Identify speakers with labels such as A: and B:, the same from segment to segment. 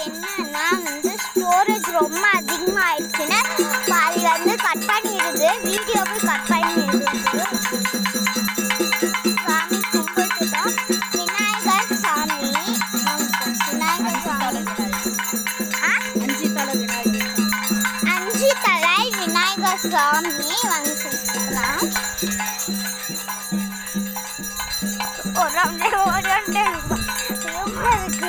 A: என்னன்னா ஸ்டோரேஜ் ரொம்ப அதிகமாகிடுச்சுன்னு பாதி கட் பண்ணிடுது, வீடியோ போய் கட் பண்ணிடுது. சாமி கும்பிட்டுட்டோம். விநாயகர் சாமி, விநாயகர் சாமி, அஞ்சு தலை விநாயகர் சாமி வாங்கி செஞ்சுக்கலாம். ஓடண்டே இருக்கு. என் ஃப்ரெண்ட்ஸ்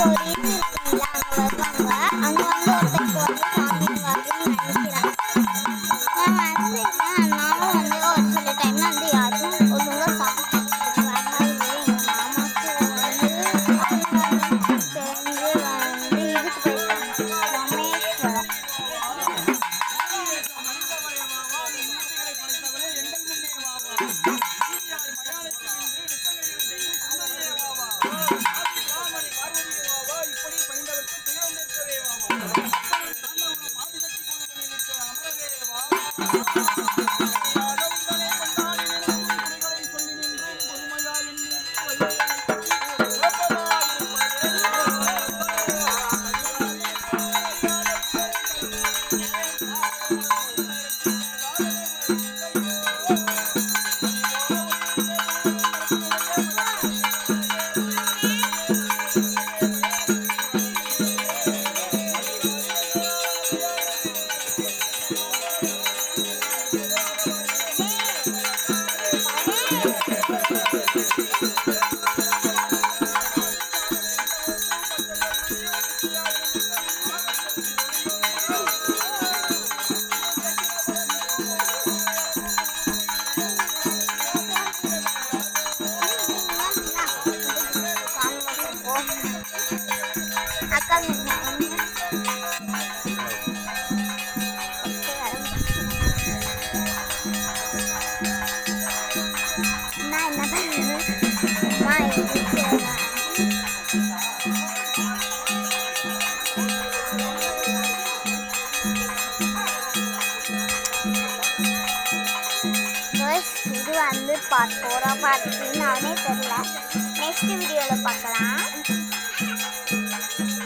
A: Sorry. வீடு இருக்குங்களா அங்கே வருவாங்க. அங்கே வந்து ஒருத்தருக்கு வந்து சாமி வரும்னு நினைக்கிறேன். நான் வந்து நானும் வந்து ஒரு சில டைம்ல வந்து யாரும் ஒழுங்கா சாமி வராது. எங்கள் மாமாக்கு வந்து தெரிஞ்சு வந்து இதுக்கு போயிருக்காங்க ராமேஸ்வரம். அக்கா நான் என்ன இது வந்து பார்ட் 4 பார்ட் 3 நானே தெரியல. நெக்ஸ்ட் வீடியோவில் பார்க்கலாம்.